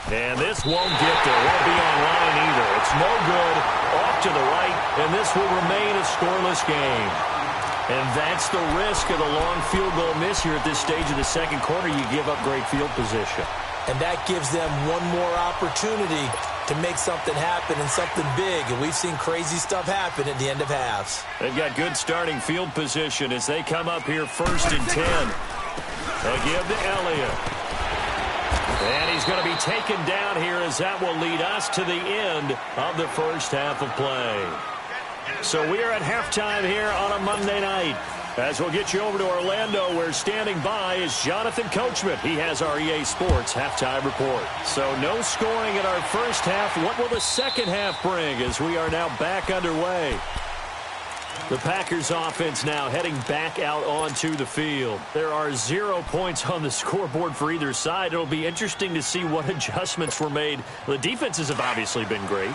And this won't get there. Won't be online either. It's no good. Off to the right, and this will remain a scoreless game. And that's the risk of the long field goal miss here at this stage of the second quarter. You give up great field position. And that gives them one more opportunity to make something happen and something big. And we've seen crazy stuff happen at the end of halves. They've got good starting field position as they come up here 1st and 10. They'll give to Elliott. And he's going to be taken down here as that will lead us to the end of the first half of play. So we are at halftime here on a Monday night. As we'll get you over to Orlando, where standing by is Jonathan Coachman. He has our EA Sports halftime report. So no scoring in our first half. What will the second half bring as we are now back underway? The Packers offense now heading back out onto the field. There are 0 points on the scoreboard for either side. It'll be interesting to see what adjustments were made. The defenses have obviously been great.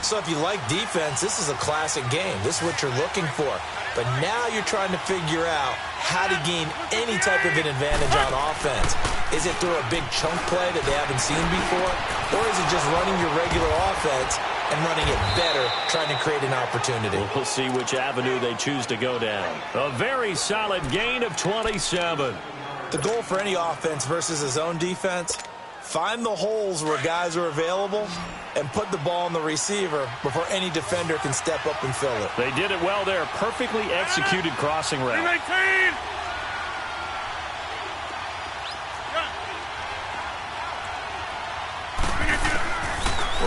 So if you like defense, this is a classic game. This is what you're looking for. But now you're trying to figure out how to gain any type of an advantage on offense. Is it through a big chunk play that they haven't seen before? Or is it just running your regular offense and running it better, trying to create an opportunity? We'll see which avenue they choose to go down. A very solid gain of 27. The goal for any offense versus his own defense, find the holes where guys are available and put the ball on the receiver before any defender can step up and fill it. They did it well there. Perfectly executed crossing route.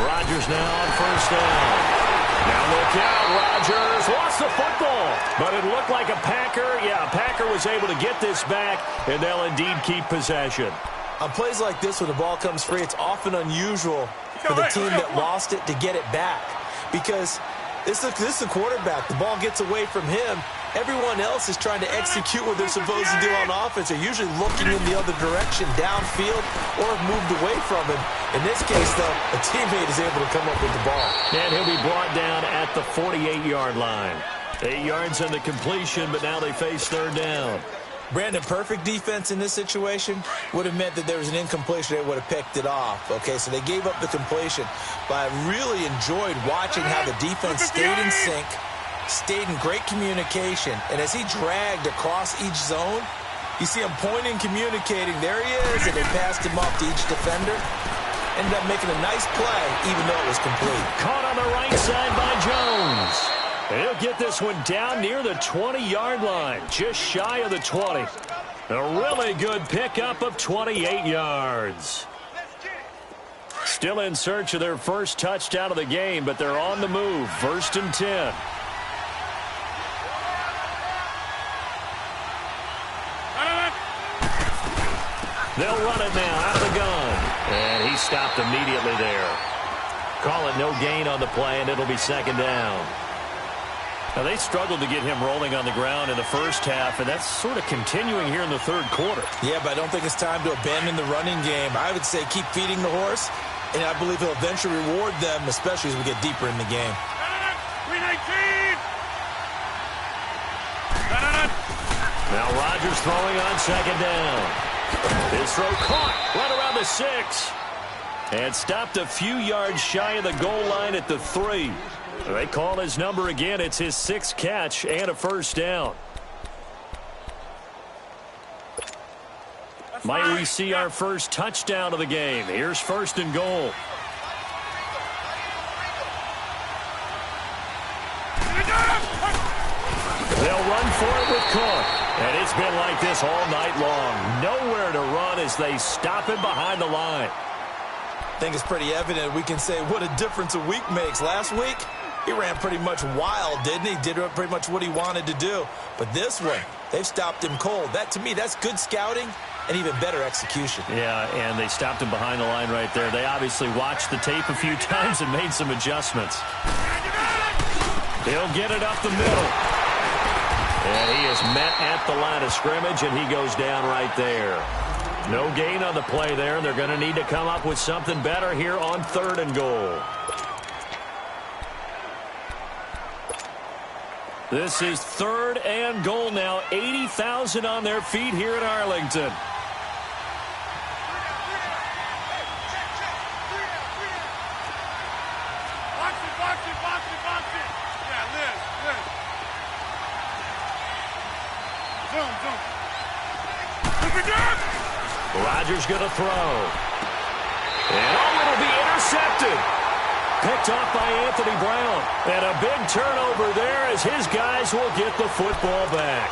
Rodgers now on 1st down. Now look out, Rodgers lost the football, but it looked like a Packer. Yeah, a Packer was able to get this back, and they'll indeed keep possession. On plays like this, when the ball comes free, it's often unusual for the team that lost it to get it back, because this is the quarterback. The ball gets away from him. Everyone else is trying to execute what they're supposed to do on offense. They're usually looking in the other direction, downfield, or have moved away from him. In this case, though, a teammate is able to come up with the ball. And he'll be brought down at the 48-yard line. 8 yards on the completion, but now they face 3rd down. Brandon, perfect defense in this situation would have meant that there was an incompletion. They would have picked it off. Okay, so they gave up the completion. But I really enjoyed watching how the defense stayed in sync, stayed in great communication, and as he dragged across each zone, you see him pointing, communicating. There he is, and they passed him off to each defender. Ended up making a nice play, even though it was complete. Caught on the right side by Jones. And he'll get this one down near the 20-yard line, just shy of the 20. A really good pickup of 28 yards. Still in search of their first touchdown of the game, but they're on the move. 1st and 10. They'll run it now out of the gun. And he stopped immediately there. Call it no gain on the play, and it'll be 2nd down. Now, they struggled to get him rolling on the ground in the first half, and that's sort of continuing here in the 3rd quarter. Yeah, but I don't think it's time to abandon the running game. I would say keep feeding the horse, and I believe he'll eventually reward them, especially as we get deeper in the game. Now Rodgers throwing on 2nd down. His throw caught right around the 6. And stopped a few yards shy of the goal line at the 3. They call his number again. It's his 6th catch and a 1st down. Might we see our first touchdown of the game? Here's 1st and goal. They'll run for it with Cook. And it's been like this all night long. Nowhere to run as they stop him behind the line. I think it's pretty evident. We can say what a difference a week makes. Last week, he ran pretty much wild, didn't he? Did pretty much what he wanted to do. But this one, they've stopped him cold. That, to me, that's good scouting and even better execution. Yeah, and they stopped him behind the line right there. They obviously watched the tape a few times and made some adjustments. He'll get it up the middle. And he is met at the line of scrimmage, and he goes down right there. No gain on the play there. They're going to need to come up with something better here on 3rd and goal. This is 3rd and goal now. 80,000 on their feet here in Arlington. Rodgers going to throw. And it'll be intercepted. Picked off by Anthony Brown. And a big turnover there as his guys will get the football back.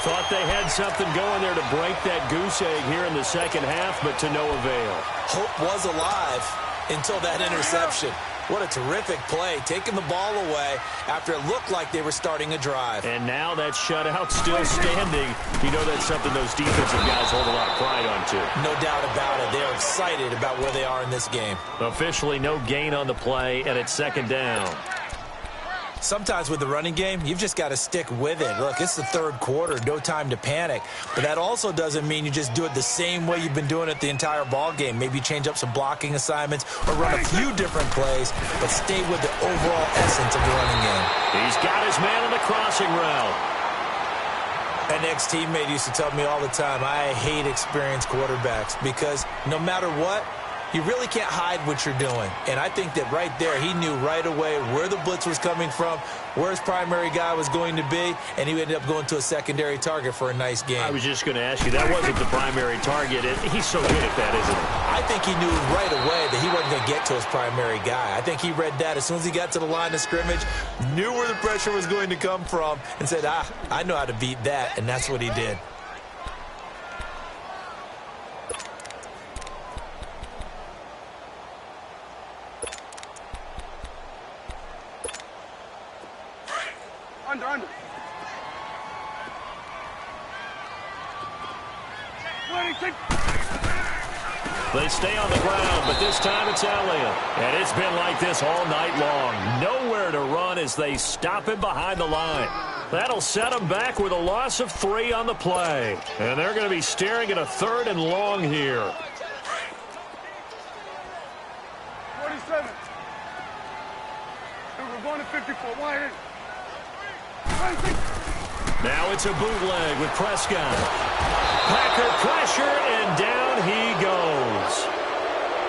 Thought they had something going there to break that goose egg here in the second half, but to no avail. Hope was alive until that interception. What a terrific play, taking the ball away after it looked like they were starting a drive. And now that shutout still standing. You know that's something those defensive guys hold a lot of pride on, too. No doubt about it. They're excited about where they are in this game. Officially no gain on the play, and it's second down. Sometimes with the running game, you've just got to stick with it. Look, it's the third quarter, no time to panic. But that also doesn't mean you just do it the same way you've been doing it the entire ball game. Maybe change up some blocking assignments or run a few different plays, but stay with the overall essence of the running game. He's got his man on the crossing route. An ex-teammate used to tell me all the time, I hate experienced quarterbacks because no matter what, you really can't hide what you're doing. And I think that right there, he knew right away where the blitz was coming from, where his primary guy was going to be, and he ended up going to a secondary target for a nice game. I was just going to ask you, that wasn't the primary target. He's so good at that, isn't he? I think he knew right away that he wasn't going to get to his primary guy. I think he read that as soon as he got to the line of scrimmage, knew where the pressure was going to come from, and said, I know how to beat that, and that's what he did. Under. They stay on the ground, but this time it's Elliott. And it's been like this all night long. Nowhere to run as they stop him behind the line. That'll set him back with a loss of 3 on the play. And they're going to be staring at a 3rd and long here. 47. We're going to 54. Why? Now it's a bootleg with Prescott. Packer pressure, and down he goes.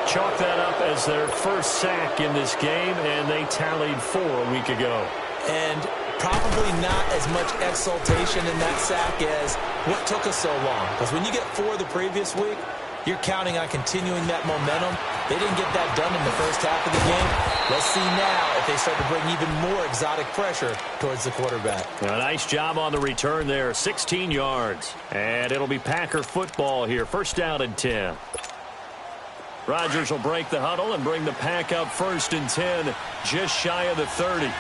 Chalk that up as their first sack in this game, and they tallied 4 a week ago. And probably not as much exultation in that sack as what took us so long. Because when you get 4 the previous week, you're counting on continuing that momentum. They didn't get that done in the first half of the game. Let's see now if they start to bring even more exotic pressure towards the quarterback. A nice job on the return there, 16 yards. And it'll be Packer football here, first down and 10. Rodgers will break the huddle and bring the Pack up first and 10, just shy of the 30.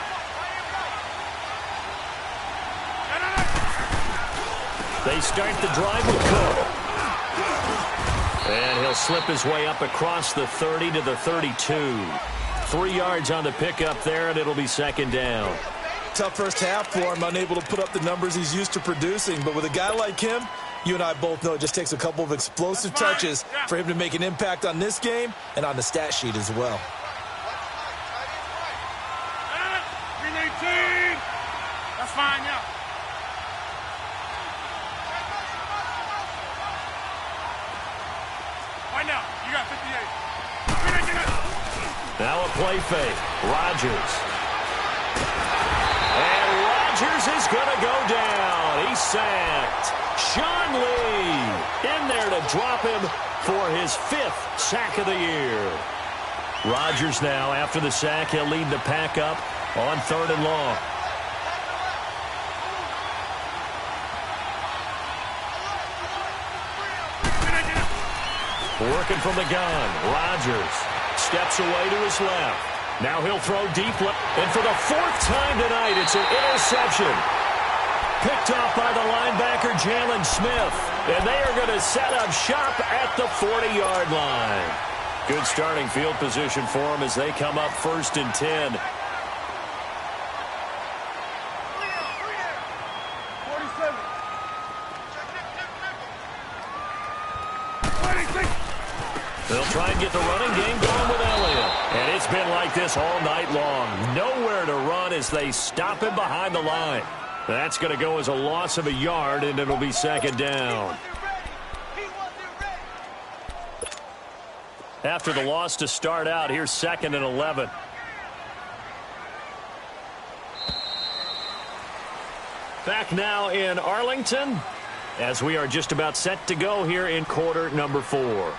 They start the drive with Cook. And he'll slip his way up across the 30 to the 32. 3 yards on the pickup there, and it'll be second down. Tough first half for him, unable to put up the numbers he's used to producing. But with a guy like him, you and I both know it just takes a couple of explosive touches for him to make an impact on this game and on the stat sheet as well. 319. That's fine, yeah. Right now, you got 58. Now a play fake. Rodgers. And Rodgers is going to go down. He's sacked. Sean Lee in there to drop him for his 5th sack of the year. Rodgers now, after the sack, he'll lead the Pack up on 3rd and long. Working from the gun. Rodgers steps away to his left. Now he'll throw deep. And for the 4th time tonight, it's an interception. Picked off by the linebacker, Jalen Smith. And they are going to set up shop at the 40-yard line. Good starting field position for them as they come up first and 10. They'll try and get the running game going with Elliott. And it's been like this all night long. Nowhere to run as they stop him behind the line. That's going to go as a loss of a yard, and it'll be second down. After the loss to start out, here's 2nd and 11. Back now in Arlington. as we are just about set to go here in quarter number 4.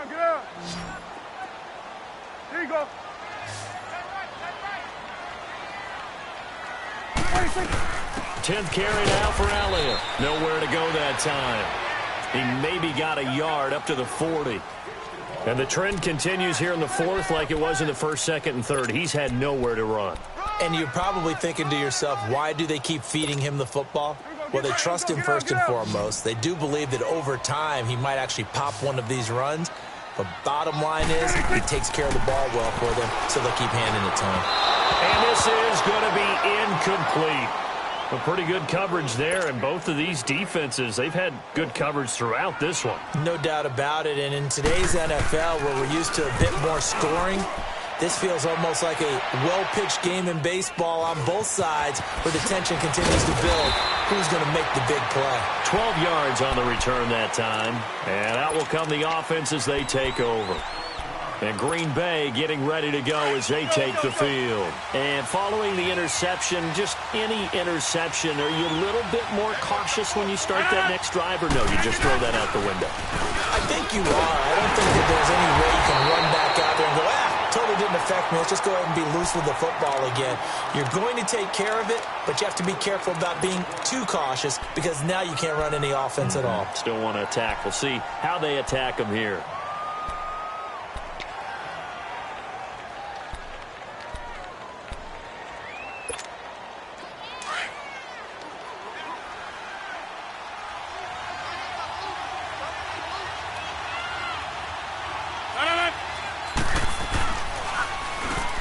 Get out. Here you go. 10th carry now for Elliott. Nowhere to go that time. He maybe got a yard up to the 40. And the trend continues here in the 4th like it was in the 1st, 2nd, and 3rd. He's had nowhere to run. And you're probably thinking to yourself, why do they keep feeding him the football? Well, they trust him first and foremost. They do believe that over time he might actually pop one of these runs. But bottom line is he takes care of the ball well for them, so they'll keep handing it to him. And this is going to be incomplete. A pretty good coverage there, and both of these defenses, they've had good coverage throughout this one. No doubt about it, and in today's NFL, where we're used to a bit more scoring, this feels almost like a well-pitched game in baseball on both sides, where the tension continues to build. Who's going to make the big play? 12 yards on the return that time, and out will come the offense as they take over. And Green Bay getting ready to go as they take the field. And following the interception, just any interception, are you a little bit more cautious when you start that next drive, or no, you just throw that out the window? I think you are. I don't think that there's any way you can run back out there and go, totally didn't affect me. Let's just go ahead and be loose with the football again. You're going to take care of it, but you have to be careful about being too cautious because now you can't run any offense at all. Still want to attack. We'll see how they attack them here.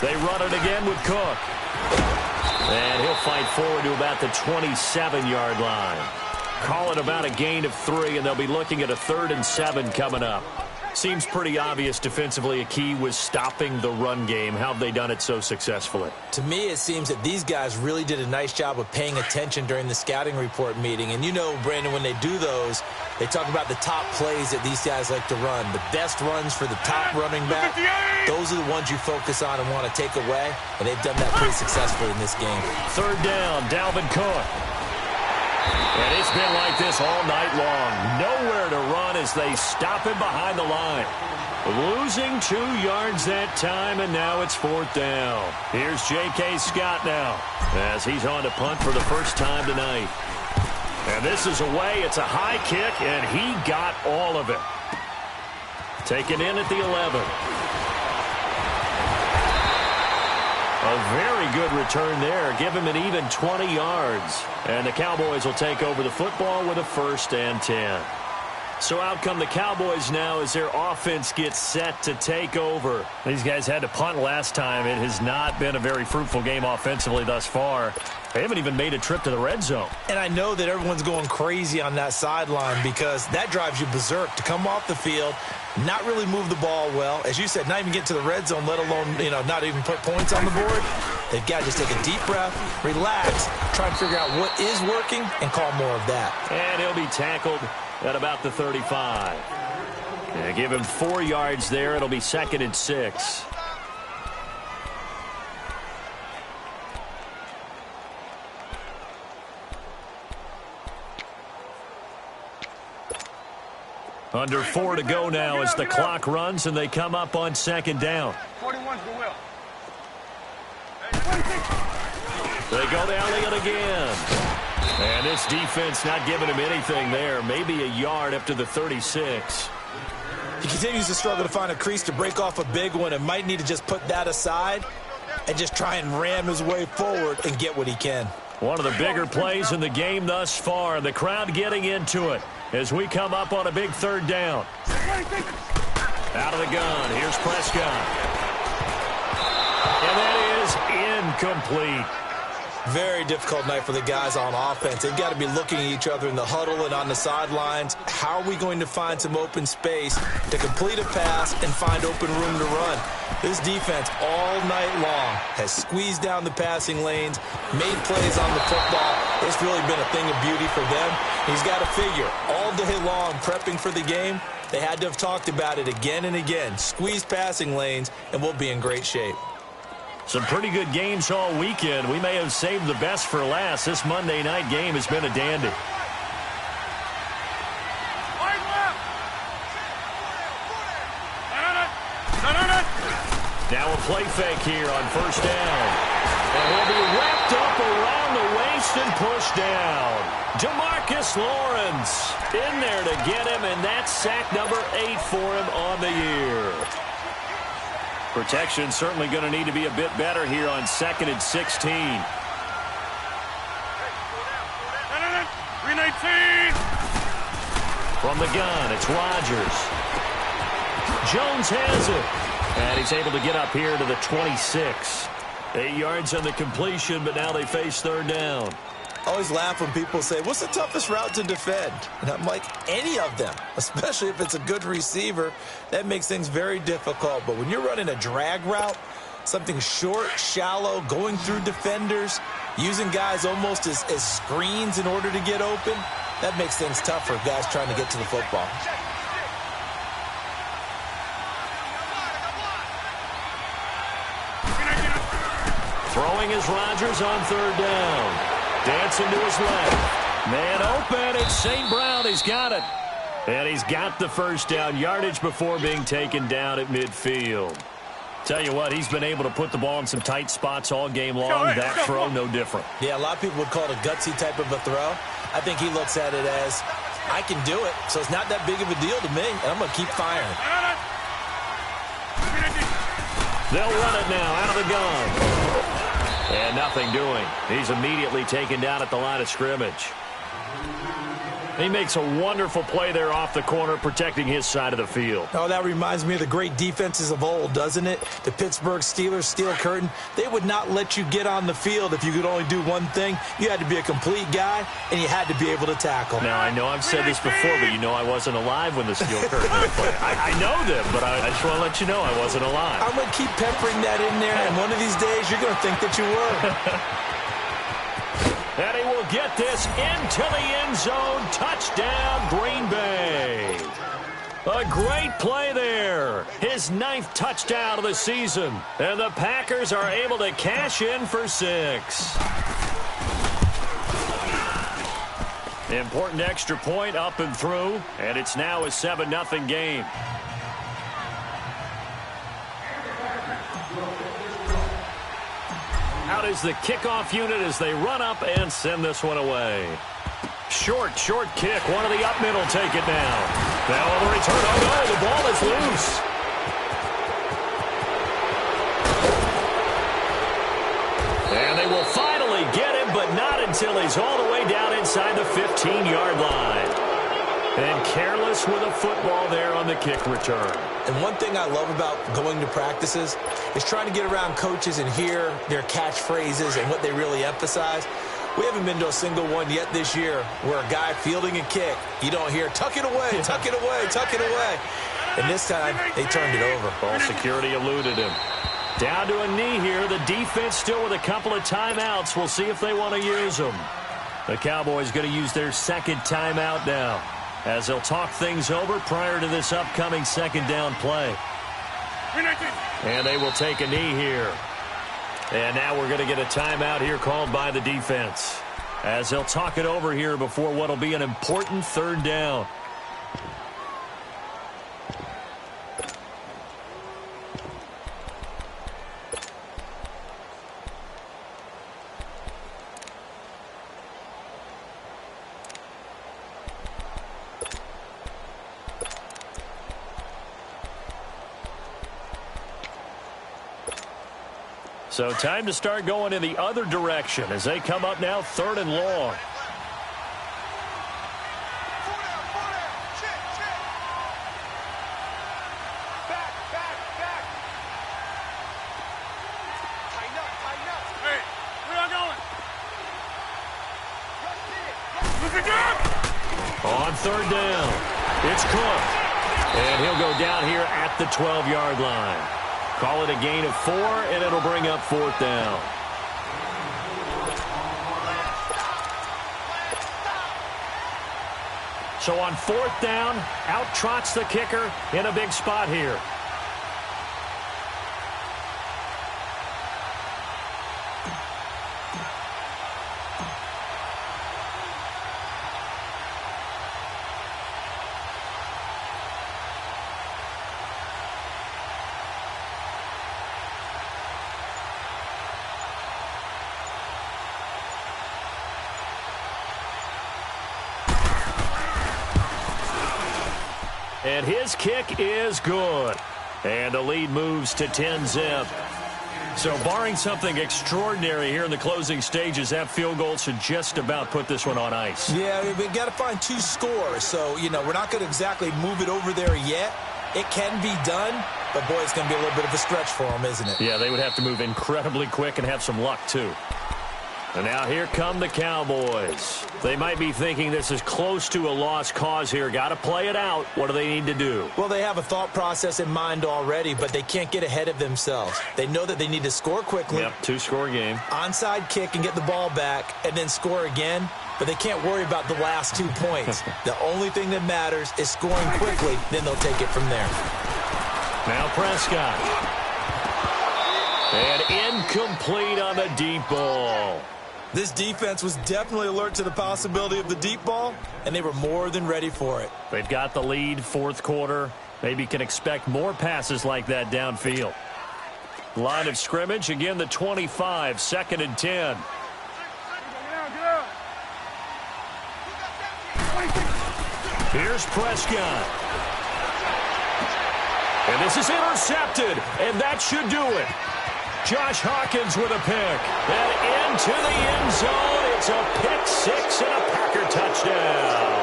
They run it again with Cook. And he'll fight forward to about the 27-yard line. Call it about a gain of 3, and they'll be looking at a 3rd and 7 coming up. Seems pretty obvious defensively a key was stopping the run game. How have they done it so successfully? To me, it seems that these guys really did a nice job of paying attention during the scouting report meeting. And you know, Brandon, when they do those, they talk about the top plays that these guys like to run. The best runs for the top running back, those are the ones you focus on and want to take away. And they've done that pretty successfully in this game. 3rd down, Dalvin Cook. And it's been like this all night long. Nowhere to run as they stop him behind the line. Losing 2 yards that time, and now it's 4th down. Here's J.K. Scott now as he's on to punt for the first time tonight. And this is away. It's a high kick, and he got all of it. Taken in at the 11. A very good return there. Give him an even 20 yards. And the Cowboys will take over the football with a 1st and 10. So out come the Cowboys now as their offense gets set to take over. These guys had to punt last time. It has not been a very fruitful game offensively thus far. They haven't even made a trip to the red zone. And I know that everyone's going crazy on that sideline because that drives you berserk to come off the field, not really move the ball well. As you said, not even get to the red zone, let alone, not even put points on the board. They've got to just take a deep breath, relax, try and figure out what is working, and call more of that. And he'll be tackled at about the 35. And give him 4 yards there. It'll be 2nd and 6. Under 4 to go now as the clock runs and they come up on 2nd down. 41's the will. They go to Elliott again. And this defense not giving him anything there. Maybe a yard up to the 36. He continues to struggle to find a crease to break off a big one and might need to just put that aside and just try and ram his way forward and get what he can. One of the bigger plays in the game thus far, and the crowd getting into it as we come up on a big 3rd down. Out of the gun, here's Prescott. And that is incomplete. Very difficult night for the guys on offense. They've got to be looking at each other in the huddle and on the sidelines. How are we going to find some open space to complete a pass and find open room to run? This defense all night long has squeezed down the passing lanes, made plays on the football. It's really been a thing of beauty for them. He's got to figure all day long prepping for the game. They had to have talked about it again and again. Squeeze passing lanes, and we'll be in great shape. Some pretty good games all weekend. We may have saved the best for last. This Monday night game has been a dandy. Now a play fake here on first down. And he'll be wrapped up around the waist and pushed down. Demarcus Lawrence in there to get him, and that's sack number 8 for him on the year. Protection certainly going to need to be a bit better here on 2nd and 16. 319. From the gun, it's Rodgers. Jones has it. And he's able to get up here to the 26. 8 yards on the completion, but now they face third down. I always laugh when people say, what's the toughest route to defend? And I'm like, any of them, especially if it's a good receiver. That makes things very difficult. But when you're running a drag route, something short, shallow, going through defenders, using guys almost as screens in order to get open, that makes things tough for guys trying to get to the football. Throwing is Rodgers on third down. Dancing to his left. Man open. It's St. Brown. He's got it. And he's got the first down yardage before being taken down at midfield. Tell you what, he's been able to put the ball in some tight spots all game long. That throw, no different. Yeah, a lot of people would call it a gutsy type of a throw. I think he looks at it as, I can do it, so it's not that big of a deal to me, and I'm going to keep firing. They'll run it now out of the gun. And nothing doing. He's immediately taken down at the line of scrimmage. He makes a wonderful play there off the corner, protecting his side of the field. Oh, that reminds me of the great defenses of old, doesn't it? The Pittsburgh Steelers, Steel Curtain. They would not let you get on the field if you could only do one thing. You had to be a complete guy, and you had to be able to tackle. Now, I know I've said this before, but you know I wasn't alive when the Steel Curtain was played. I know them, but I just want to let you know I wasn't alive. I'm going to keep peppering that in there, and one of these days you're going to think that you were. And he will get this into the end zone. Touchdown, Green Bay. A great play there. His 9th touchdown of the season. And the Packers are able to cash in for 6. Important extra point up and through. And it's now a 7-0 game. Out is the kickoff unit as they run up and send this one away. Short kick. One of the up middle take it down. Now on the return. Oh, no, the ball is loose. And they will finally get him, but not until he's all the way down inside the 15-yard line. And careless with a football there on the kick return. And one thing I love about going to practices is trying to get around coaches and hear their catchphrases and what they really emphasize. We haven't been to a single one yet this year where a guy fielding a kick, you don't hear, tuck it away, tuck it away, tuck it away. And this time, they turned it over. Ball security eluded him. Down to a knee here. The defense still with a couple of timeouts. We'll see if they want to use them. The Cowboys going to use their second timeout now, as they'll talk things over prior to this upcoming second down play. And they will take a knee here. And now we're going to get a timeout here called by the defense, as they'll talk it over here before what will be an important third down. So time to start going in the other direction as they come up now 3rd and long. Hey, where y'all going? On third down, it's Cook. And he'll go down here at the 12-yard line. Call it a gain of 4, and it'll bring up fourth down. So on fourth down, out trots the kicker in a big spot here. And his kick is good. And the lead moves to 10-zip. So barring something extraordinary here in the closing stages, that field goal should just about put this one on ice. Yeah, we've got to find 2 scores. So, you know, we're not going to exactly move it over there yet. It can be done, but, boy, it's going to be a little bit of a stretch for them, isn't it? Yeah, they would have to move incredibly quick and have some luck, too. And now here come the Cowboys. They might be thinking this is close to a lost cause here. Got to play it out. What do they need to do? Well, they have a thought process in mind already, but they can't get ahead of themselves. They know that they need to score quickly. Yep, 2-score game. Onside kick and get the ball back and then score again. But they can't worry about the last 2 points. The only thing that matters is scoring quickly. Then they'll take it from there. Now Prescott. And incomplete on the deep ball. This defense was definitely alert to the possibility of the deep ball, and they were more than ready for it. They've got the lead, fourth quarter. Maybe can expect more passes like that downfield. Line of scrimmage, again the 25, 2nd and 10. Here's Prescott. And this is intercepted, and that should do it. Josh Hawkins with a pick. And into the end zone. It's a pick 6 and a Packer touchdown.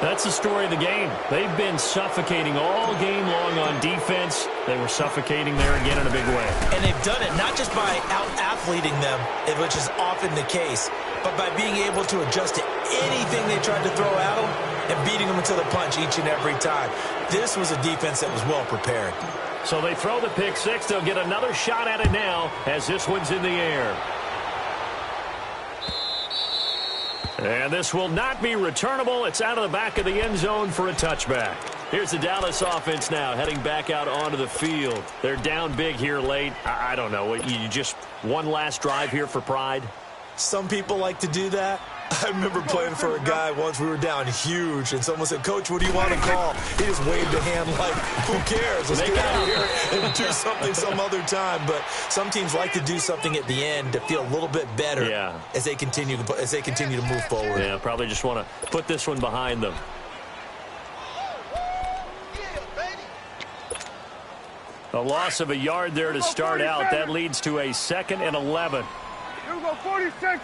That's the story of the game. They've been suffocating all game long on defense. They were suffocating there again in a big way. And they've done it not just by out-athleting them, which is often the case, but by being able to adjust to anything they tried to throw at them and beating them until the punch each and every time. This was a defense that was well prepared. So they throw the pick 6. They'll get another shot at it now as this one's in the air. And this will not be returnable. It's out of the back of the end zone for a touchback. Here's the Dallas offense now heading back out onto the field. They're down big here late. I don't know. You just one last drive here for pride? Some people like to do that. I remember playing for a guy once. We were down huge, and someone said, "Coach, what do you want to call?" He just waved a hand like, "Who cares? Let's get out of here and do something some other time." But some teams like to do something at the end to feel a little bit better as they continue to move forward. Yeah, probably just want to put this one behind them. A loss of a yard there to start out. That leads to a 2nd and 11. Here we go, 46.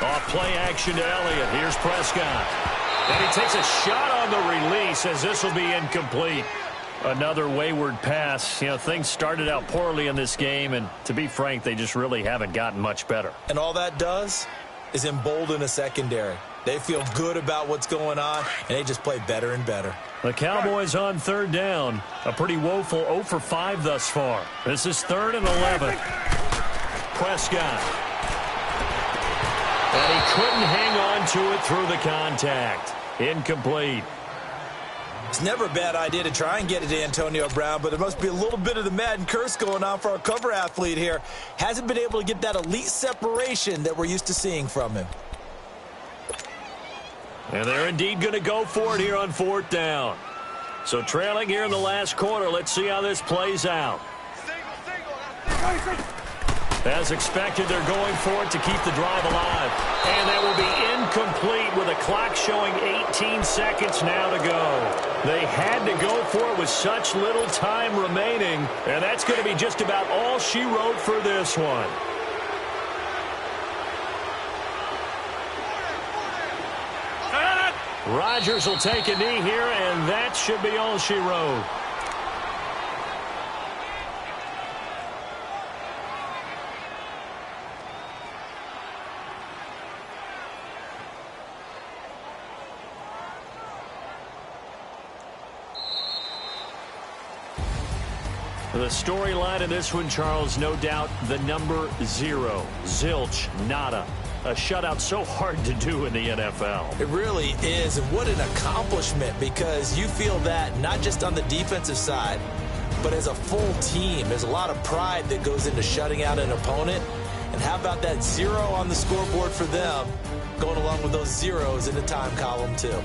Off play action to Elliott. Here's Prescott. And he takes a shot on the release as this will be incomplete. Another wayward pass. You know, things started out poorly in this game, and to be frank, they just really haven't gotten much better. And all that does is embolden a secondary. They feel good about what's going on, and they just play better and better. The Cowboys on third down. A pretty woeful 0 for 5 thus far. This is 3rd and 11. Prescott. And he couldn't hang on to it through the contact. Incomplete. It's never a bad idea to try and get it to Antonio Brown, but there must be a little bit of the Madden curse going on for our cover athlete here. Hasn't been able to get that elite separation that we're used to seeing from him. And they're indeed going to go for it here on 4th down. So trailing here in the last quarter. Let's see how this plays out. As expected, they're going for it to keep the drive alive. And that will be incomplete with a clock showing 18 seconds now to go. They had to go for it with such little time remaining. And that's going to be just about all she wrote for this one. Rodgers will take a knee here, and that should be all she wrote. The storyline in this one, Charles, no doubt the number 0. Zilch, nada. A shutout so hard to do in the NFL. It really is, and what an accomplishment, because you feel that not just on the defensive side, but as a full team. There's a lot of pride that goes into shutting out an opponent. And how about that 0 on the scoreboard for them, going along with those zeros in the time column, too.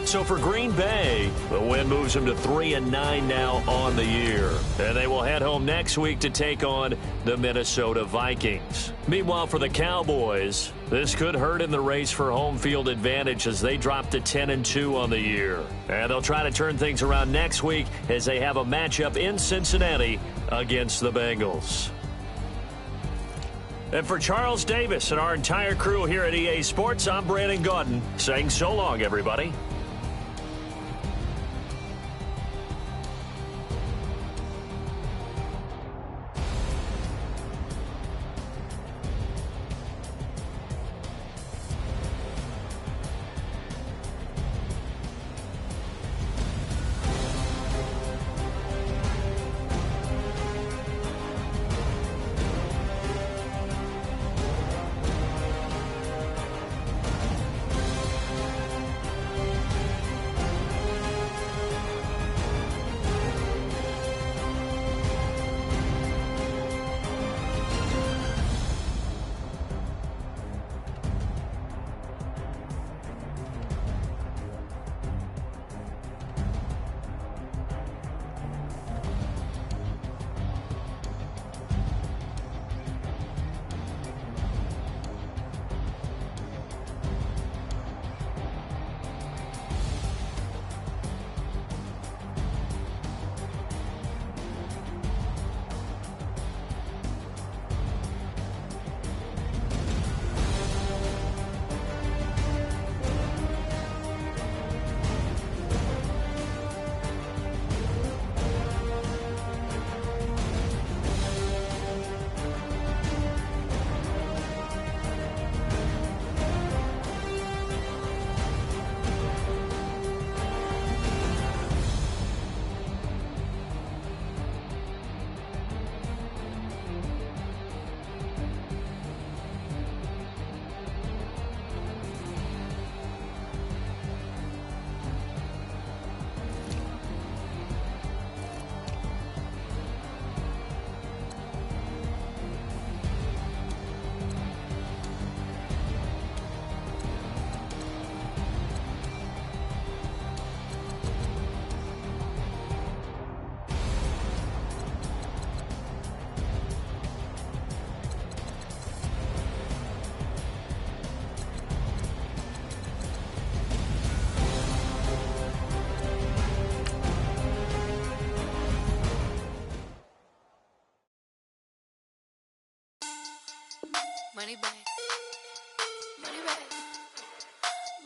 So for Green Bay, the win moves them to 3-9 now on the year. And they will head home next week to take on the Minnesota Vikings. Meanwhile, for the Cowboys, this could hurt in the race for home field advantage as they drop to 10-2 on the year. And they'll try to turn things around next week as they have a matchup in Cincinnati against the Bengals. And for Charles Davis and our entire crew here at EA Sports, I'm Brandon Gaudin saying so long, everybody. Money back. Money back.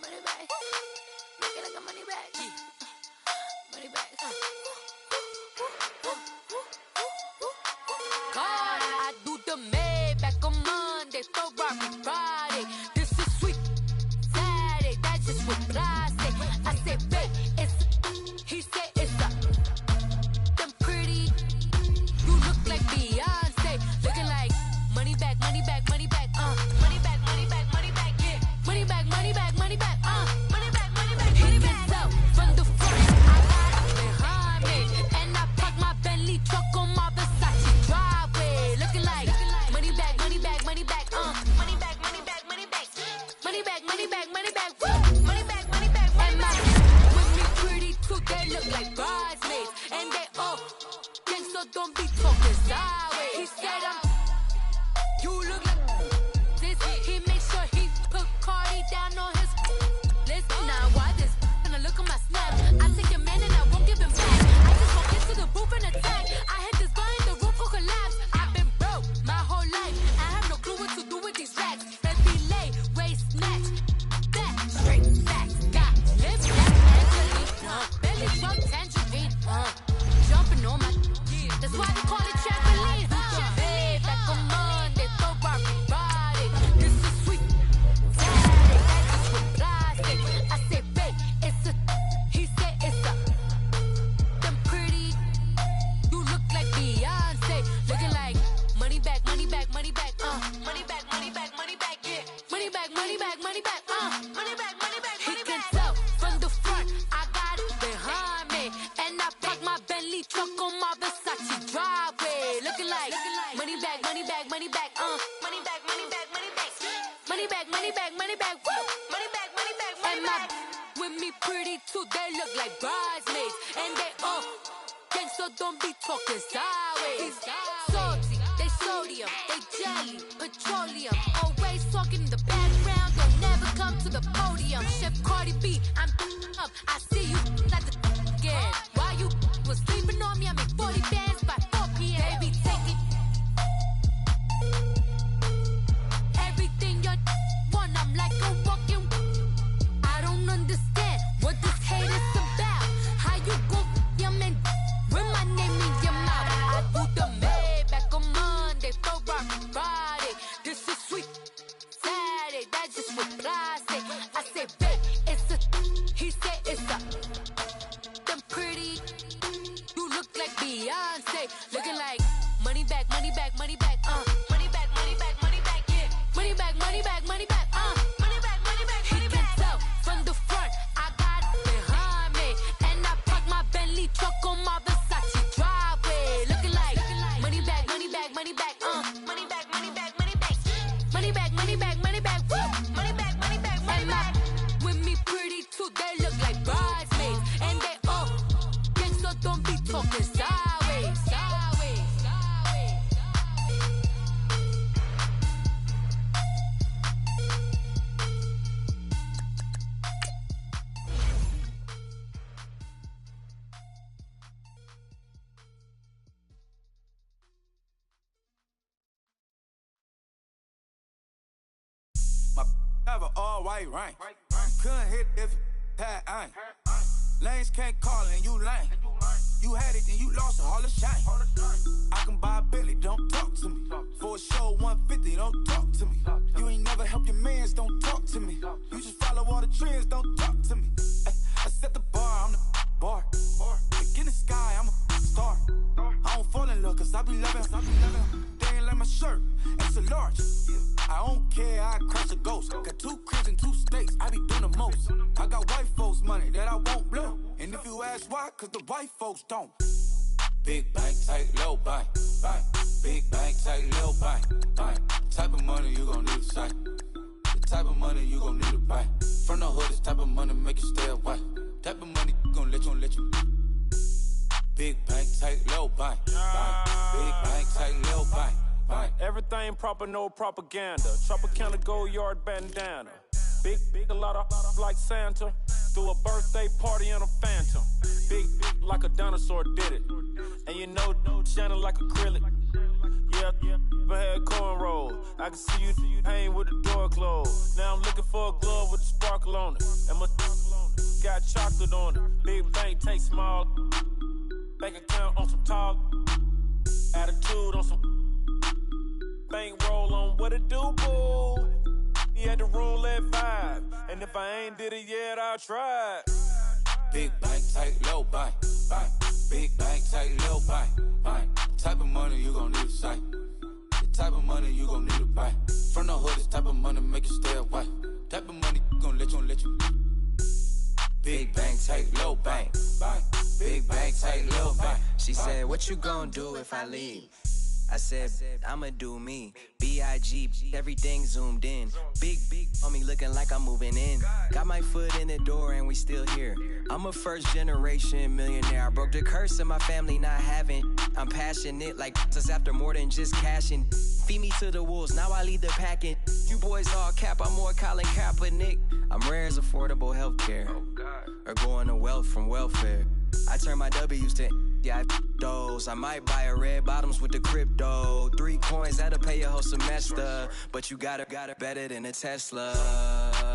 Money back. Make it like a money back. Money back. God, I do the Maybach on Monday, Ferrari Friday. This is sweet Saturday. That's just what I say. I say, babe, it's. He said it's a. Them pretty. You look like Beyonce. Looking like money back, money back, money back. Money back, money back, money back. Yeah. Money back, money back, money back. Money back, money back, money back. So from the front, I got it behind me, and I park my Bentley truck on my Versace driveway. Looking like money back, money back, money back. Money back, money back, money back. Money back, money back, money back. Woo! Money back, money back, money back. With me pretty too, they look like bridesmaids, and they all gang, so don't be talking sideways. He said you look like this. He made sure he put Cardi down on his list. Now why this? Gonna look at my snap. I take your man and I won't give him back. I just won't get to the roof and attack. I hit this bar and the roof will collapse. I've been broke my whole life. I have no clue what to do with these racks. Every lay, waist snatch. That straight facts. Got lips like Angelina. Belly truck tangerine. Jumping on my. That's why they call it trampoline. too, they look like bridesmaids. And they all gang, so don't be talking sideways. Salty, they sodium, they jelly, petroleum. Always talking in the background, don't never come to the podium. Chef Cardi B, I'm up, I see you like the again. While you was sleeping on me, I make 40 bands by 4 p.m. Baby, take it. Everything you want, I'm like a walking. I don't understand what this hate is about. How you go your man with my name in your mouth? I do the Maybach on Monday, for Friday. This is sweet Saturday, that's just what plastic. I say, babe, it's a. He said it's a. Them pretty. You look like Beyonce, looking like money back, money back, money back, money back, money back, money back, yeah. Money back, money back, money back, money back, money back, money back. He can tell from the front, I got it behind me, and I park my Bentley truck on my Versace driveway, looking like money back, money back, money back, money back, money back, money back, money back, money back, money back, woo, money back, money back, money back. With me pretty too, they look like bridesmaids, and they all gang, so don't be talking sideways, sideways, sideways. My have an all-white rank. Couldn't hit if it had ain't. Lanes can't call and you lame. You had it and you lost all the shine. I can buy a Billy, don't talk to me. For a show 150, don't talk to me. You ain't never helped your mans, don't talk to me. You just follow all the trends, don't talk to me. I set the bar, I'm the bar. Like in the sky, I'm a star. I don't fall in love cause I be loving. They ain't like my shirt, it's a large. I don't care, I crush a ghost. Got 2 cribs and 2 states, I be doing the most. I got white folks money that I won't blow. And if you ask why, cause the white folks don't. Big bank, tight, low bank, bank. Big bank, tight, low bank, bank. Type of money you gon' need to sight. The type of money you gon' need to buy. From the hood, this type of money make you stay away. Type of money gon' let you. Big bank, tight, low bank, bank. Big bank, tight, low bank. Everything proper, no propaganda. Tropicana Gold Yard bandana. Big, a lot of like Santa. Threw a birthday party in a phantom. Big like a dinosaur did it. And you know, shining like acrylic. Yeah, I had cornrow. I can see you hang with the door closed. Now I'm looking for a glove with a sparkle on it. And my got chocolate on it. Big bank, take small. Bank account on some tall. Attitude on some. Bankroll on what it do, boo. He had the roulette vibe. And if I ain't did it yet, I'll try. Big bank, tight, low bank, bank. Big bank, tight, low bank, bank. Type of money you gon' need to sight. The type of money you gon' need to buy. From the hood, this type of money make you stay away. Type of money gon' let you. Big bank, tight, low bank, bank. Big bank, tight, low bank. She said, what you gon' do if I leave? I said, I'ma do me. B.I.G. Everything zoomed in. Big on me looking like I'm moving in. Got my foot in the door and we still here. I'm a first generation millionaire. I broke the curse of my family not having. I'm passionate like us after more than just cashing. Feed me to the wolves, now I lead the packing. You boys all cap, I'm more Colin Kaepernick. I'm rare as affordable healthcare. Or going to wealth from welfare. I turn my W's to those. I might buy a red bottoms with the crypto. 3 coins, that'll pay your whole semester. But you got it better than a Tesla.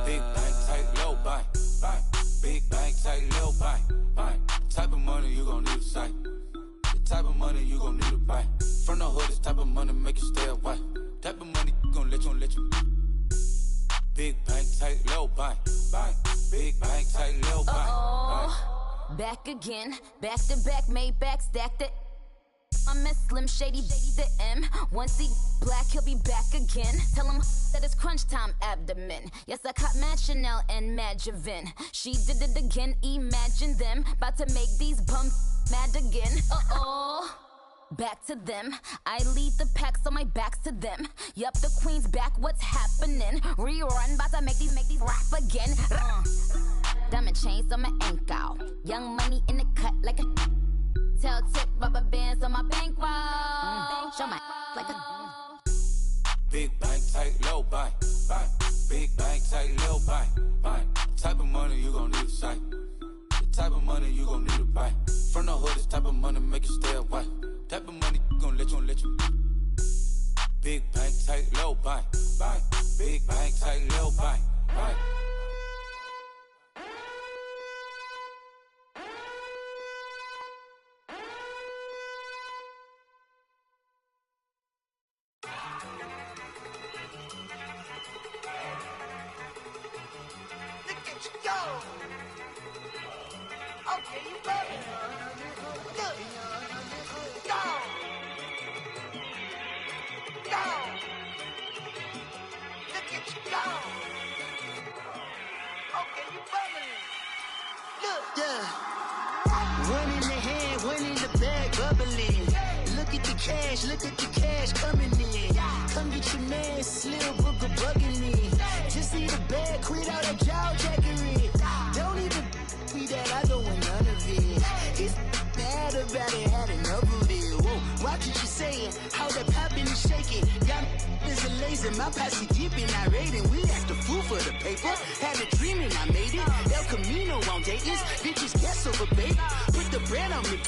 Big bank, tight, low bank, bank. Big bank, tight, low bank, bank. Type of money you gon' need to sight. The type of money you gon' need to buy. From the hood, this type of money make you stay away. Type of money gon' let you. Big bank, tight, low bank, bank. Big bank, tight, low bank, bank. Back again, back to back, made back, stacked it. I'm a Slim Shady, the M. Once he black, he'll be back again. Tell him that it's crunch time abdomen. Yes, I caught Mad Chanel and Mad Javin. She did it again, imagine them. About to make these bums mad again. Back to them. I lead the pack, so my back's to them. Yup, the queen's back, what's happening? Rerun, about to make these rap again. Damn diamond chains on my ankle. Young money in the cut like a tail tip, rubber bands on my bankroll. Show my like a big bank, tight, low bank, bank. Big bank, tight, low bank, bank. Type of money you gon' need to sight. The type of money you gon' need to buy. From the hood, this type of money make you stay away. Type of money gon' let you. Big bank, tight, low bank, bank. Big bank, tight, low bank, bank. Look at the cash coming in. Come get your man, Slim Booker bugging in. Just see the bag, quit all that jaw jackery. Don't even be that, I don't want none of it. He's mad about it, had enough of it. Whoa, watch what you saying, how that poppin' and shaking. Y'all is a lazy, my posse deep and I raiding. We act a fool for the paper, had a dream and I made it. El Camino on Dayton's, bitches guess over bait. Put the bread on me.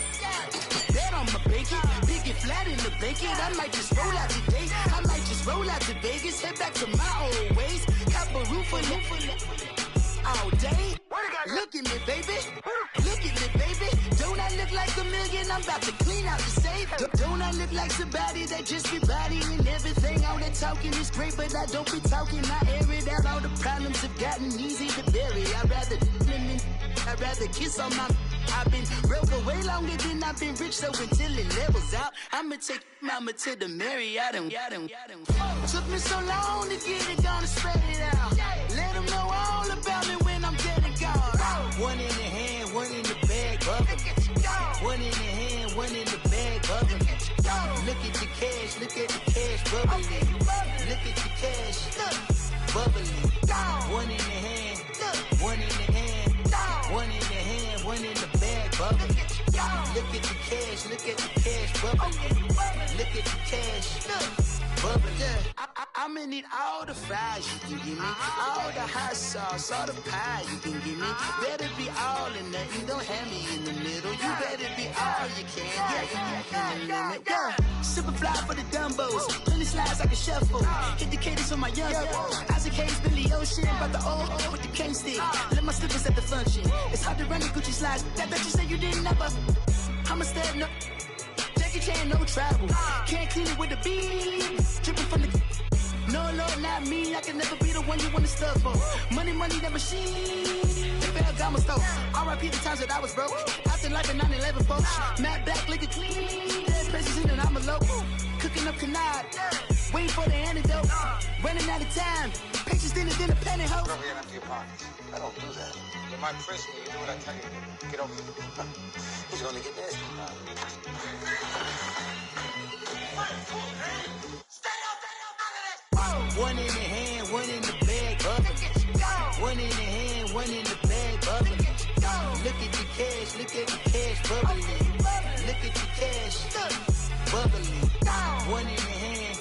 Bet on my bacon, big and flat in the bacon. I might just roll out today. I might just roll out to Vegas, head back to my old ways. Cop a roof all day. Look at me, baby. Look at me, baby. Don't I look like a million? I'm about to clean out the safe. Don't I look like somebody that just be bodying everything? All that talking is great, but I don't be talking. I air it out. All the problems have gotten easy to bury. I'd rather kiss on my. I've been broke way longer than I've been rich, so until it levels out, I'ma take mama to the Marriott and took me so long to get it gone and spread it out. Let them know all about me when I'm dead and gone. One in the hand, one in the bag, bubbling. One in the hand, one in the bag, bubbling. Look at the cash, bubbling. Look at the cash, bubbling. One in the hand, one in the hand, one in the hand, one in the bag, bubbling. Look at the cash, bubbling. Look at the cash, bubbling. I'ma need all the fries you can give me, all the hot sauce, all the pie you can give me. Better be all or nothing, don't have me in the middle. You better be all you can, yeah, in the limit, yeah. Super fly for the Dumbos, plenty slides I can shuffle. Hit the cadence for my young Isaac Hayes, Billy Ocean, brought the old with the cane stick. Let my slippers at the function. It's hard to run the Gucci slides. That bet you say you didn't never. I'm a step no. Jackie Chan, no travel. Can't clean it with a beat. Dripping from the. No, not me. I can never be the one you want to stuff for. Money, that machine. The Ferragamo stove. R.I.P. the times that I was broke. Acting like a 9/11 folks. Matte back, liquor clean. Dead president and I'm a local. Cooking up canard. Waiting for the antidote. Running out of time. Patience thinner than a penny hoe. Never get empty your pockets. I don't do that. You might press me. You do what I tell you to. Get over it. He's gonna get this. One in the hand, one in the bag, bubbling. One in the hand, one in the bag, bubbling. Look at the cash, bubbling. Look at the cash, bubbling. One in the hand,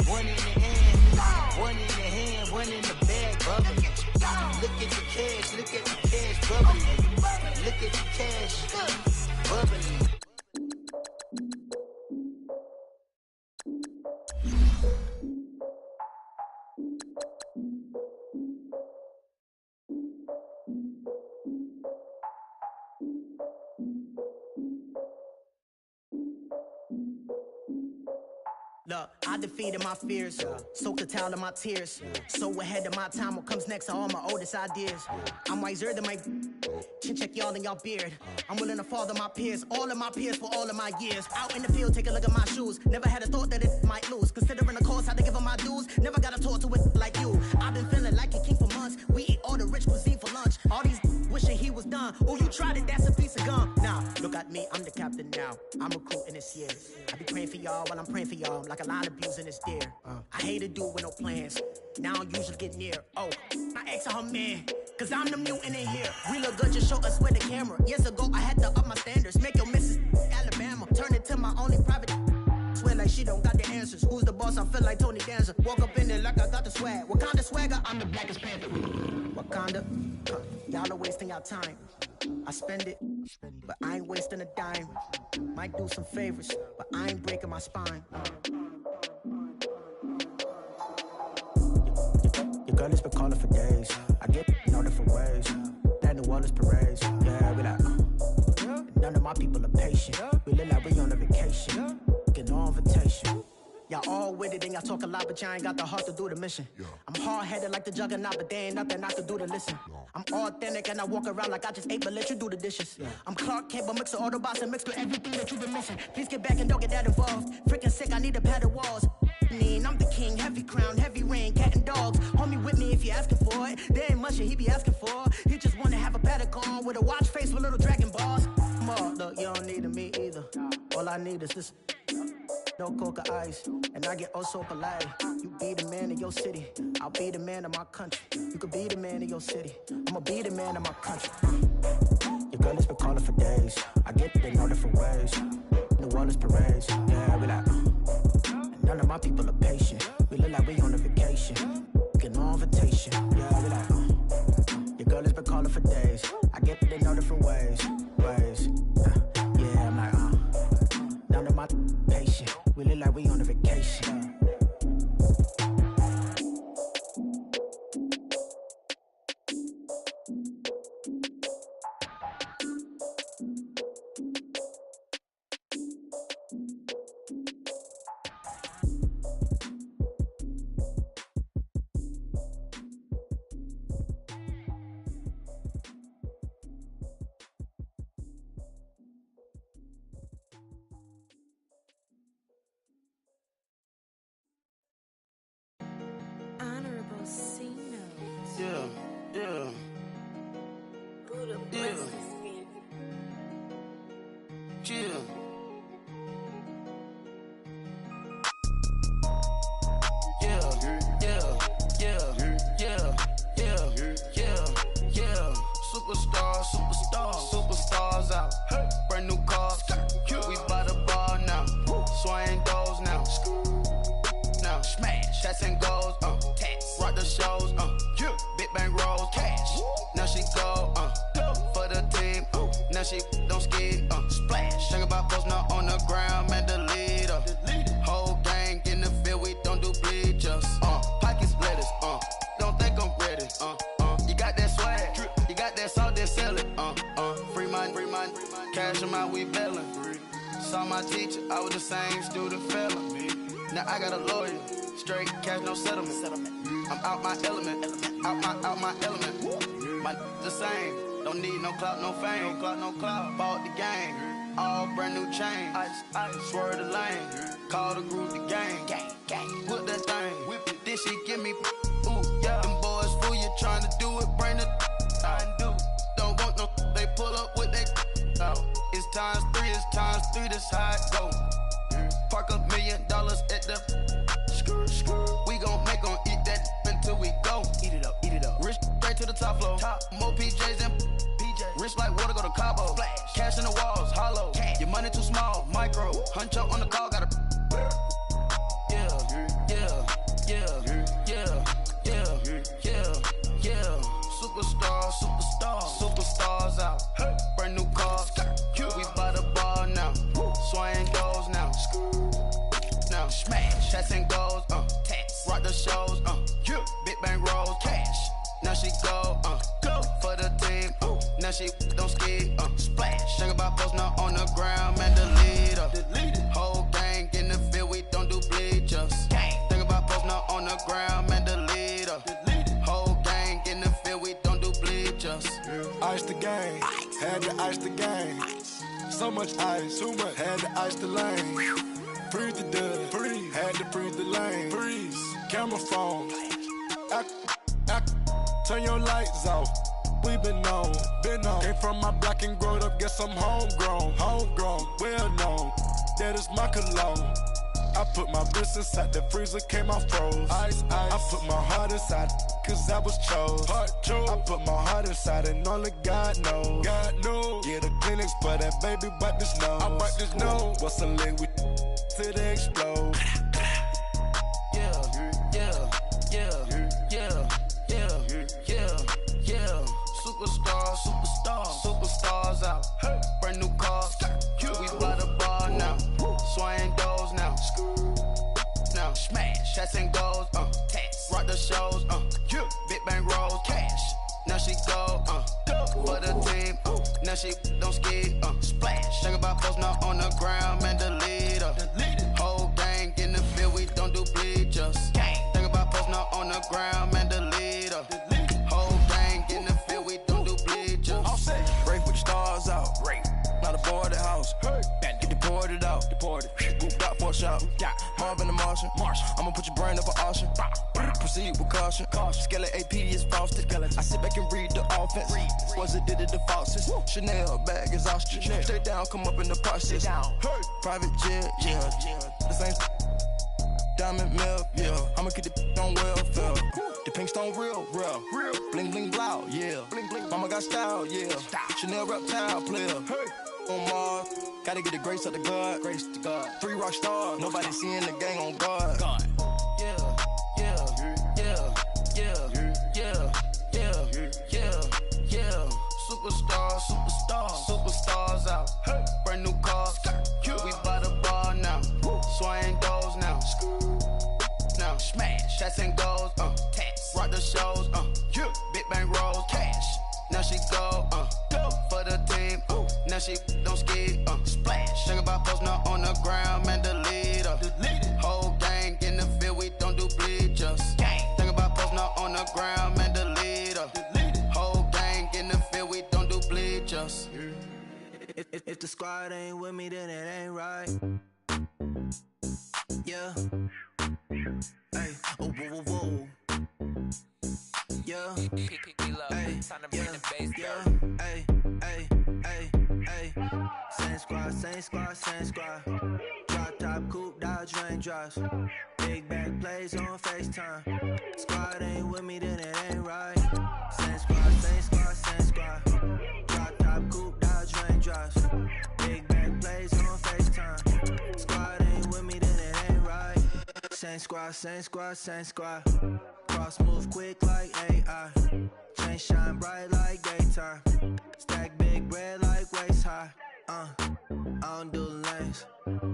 one in the hand, one in the hand, one in the bag, bubbling. Look at the cash, bubbling. Look at the cash, bubbling. Look, I defeated my fears, soaked a towel in my tears. So ahead of my time, what comes next are all my oldest ideas. I'm wiser than my chin check y'all in y'all beard. I'm willing to father my peers, all of my peers for all of my years. Out in the field, take a look at my shoes. Never had a thought that it might lose. Considering the cost, how to give them my dues. Never got a talk to it like you. I've been feeling like a king for months. We eat all the rich cuisine for lunch. All these wishing he was done. Oh, you tried it, that's a piece of gum. Nah, look at me, I'm the captain now. I'm recruiting this year. I be praying for y'all while I'm praying for y'all. Like a line abusing this deer. I hate a dude with no plans. Now I don't usually get near. Oh, my ex and her man. Cause I'm the mutant in here. We look good, just show us where the camera. Years ago, I had to up my standards. Make your missus Alabama. Turn it to my only private. Swear like she don't got the answers. Who's the boss? I feel like Tony Danza. Walk up in there like I got the swag. Wakanda swagger, I'm the blackest panther. Wakanda, y'all are wasting your time. I spend it, but I ain't wasting a dime. Might do some favors, but I ain't breaking my spine. Your girl has been calling for days. I get in all different ways. That New Orleans parades. Yeah, we like, none of my people are patient. We look like we on a vacation. Get no invitation. Y'all all with it and y'all talk a lot, but y'all ain't got the heart to do the mission. I'm hard-headed like the juggernaut, but there ain't nothing I can do to listen. I'm authentic and I walk around like I just ate, but let you do the dishes. I'm Clark Kent, but mix the Autobots and mix with everything that you've been missing. Please get back and don't get that involved. Freaking sick, I need a pad of walls. I'm the king, heavy crown, heavy rain, cat and dogs. Homie with me if you're asking for it. There ain't much that he be asking for. He just wanna have a paddock on with a watch face with little dragon balls. Look, you don't need me either. All I need is this. No coca ice, and I get oh so polite. You be the man of your city, I'll be the man of my country. You could be the man of your city, I'ma be the man of my country. Your girl has been calling for days. I get it in all different ways. New Orleans parades, yeah, we like. None of my people are patient. We look like we on a vacation. Get no invitation, yeah, we like. Your girl has been calling for days. I get it in all different ways. Yeah, I'm like, none of my patient. We look like we on a vacation. Superstars out. Brand new cars. We by the bar now. Swaying doors now. Now smash. Shots and goals. Rock the shows. Big bang rolls. Cash. Now she go. For the team. Now she don't ski. Splash. Think about post now on the ground. Man, the leader. Whole gang in the field. We don't do bleachers. Pockets lettuce. Don't think I'm ready. You got that swag. You got that salt, then sell it. Free mind. Cash them out, we bailin'. Saw my teacher, I was the same student fella. Now I got a lawyer, straight cash, no settlement. I'm out my element, out my element. My the same, don't need no clout, no fame. No clout. Bought the game, all brand new chain. Ice, swerve the lane, call the group the gang. Put that thing, whip it, then she give me. Ooh, yeah. Them boys fool you trying to do it, bring the don't want no, they pull up with that out. It's times three, this how it go. Park $1 million at the we gon' make 'em eat that until we go. Eat it up. Rich straight to the top floor. More PJs and rich like water, go to Cabo. Splash. Cash in the walls, hollow. Your money too small, micro. Huncho on the call, got a Superstars out. Brand new cars. We by the bar now. Swaying doors now. Now smash. Shots and goals. Rock the shows. Big bang rolls. Cash. Now she go. For the team. Now she don't ski. Splash. Think about post now on the ground. Man, the leader. Whole gang in the field. We don't do bleachers. Think about post now on the ground. Man, the leader. Whole gang in the field. We don't do bleachers. Ice the game, had to ice the game. So much ice, too much, had to ice the lane. Freeze the dust, freeze, had to freeze the lane. Freeze, camera phone. Turn your lights off. We been on. Came from my block and growed up, guess I'm homegrown, well known. That is my cologne. I put my wrist inside the freezer, came out froze. Ice, ice. I put my heart inside, cause I was chose. I put my heart inside and only God knows. God knows. Yeah, the clinics, but that baby bite this nose. I bite this nose. What's a leg with till they explode? Yeah, yeah, yeah, yeah, yeah, yeah, yeah. Superstars out. Brand new cars. We by the bar now. Swaying doors now. Now smash, shots and goals. Rock the shows. Big bang rolls. Cash. Now she go. For the team. Now she don't ski. Splash. Think about post now on the ground, man. The leader. Whole gang in the field. We don't do bleachers. Think about post now on the ground, man. The leader. Whole gang in the field. We don't do bleachers. Break with the stars out. Not aboard the house. Get deported out. Got for a shot. Marvin the Martian. I'ma put your brain up for auction. Proceed with caution. Skeleton AP is frosted. I sit back and read the offense. Was it did it the faucets? Chanel bag is ostrich. Stay down, come up in the process. Private jet, yeah. The same diamond milk, yeah. I'ma keep the on welfare. The pink stone real. Bling bling blow, yeah. Mama got style, yeah. Chanel reptile player. On Mars, gotta get the grace of the God. 3 rock stars, nobody seeing the gang on guard. Yeah. Superstars out. Brand new cars. We by the bar now. Swaying doors now. Now smash, shots and goals. Rock the shows. Big bang rolls. Cash. Now she go. For the team. Now she don't ski. Splash. Think about post now on the ground, man. The leader. Whole gang in the field. We don't do bleachers. Think about post now on the ground, man. The leader. Whole gang in the field. We don't do bleachers. If the squad ain't with me, then it ain't right. Yeah. Hey, oh, whoa, whoa, whoa. Yeah. Hey, yeah. Hey, hey, hey, hey. Same squad. Drop top, coupe, Dodge Raindrops. Big bag plays on FaceTime. Squad ain't with me, then it ain't right. Same squad. Drop top, coupe, Dodge Raindrops. Big bag plays on FaceTime. Squad ain't with me, then it ain't right. Same squad. Cross move quick like AI. Chain shine bright like daytime. Stack big bread like waist high. I don't do lanes.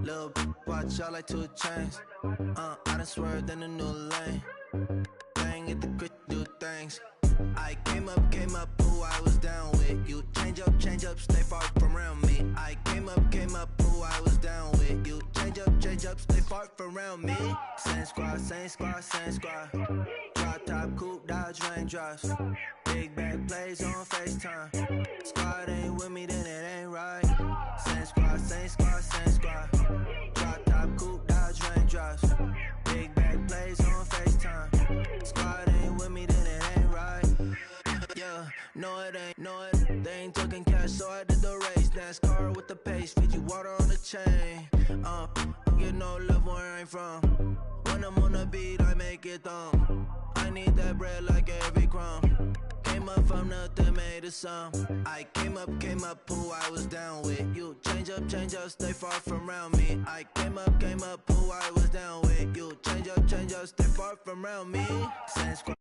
Lil' watch out like 2 chains. I done swerved in a new lane. Bang at the grit, do things. I came up, who I was down with. You change up, stay far from around me. I came up, who I was down with. You change up, stay far from around me. Same squad. Drop top, coupe, Dodge Raindrops. Big bag plays on FaceTime. Squad ain't with me, then it ain't right. Same squad. Drop top, coupe, Dodge Raindrops. Big bag plays on FaceTime. Squad ain't with me, then it ain't right. Yeah, no it ain't. They ain't talking cash, so I did the race. NASCAR with the pace, feed you water on the chain. Get no love where I'm from. When I'm on the beat, I make it thumb. I need that bread like every crumb. Came up from nothing, made a sum. I came up, who I was down with. You change up, stay far from around me. I came up, who I was down with. You change up, stay far from around me. Same squad.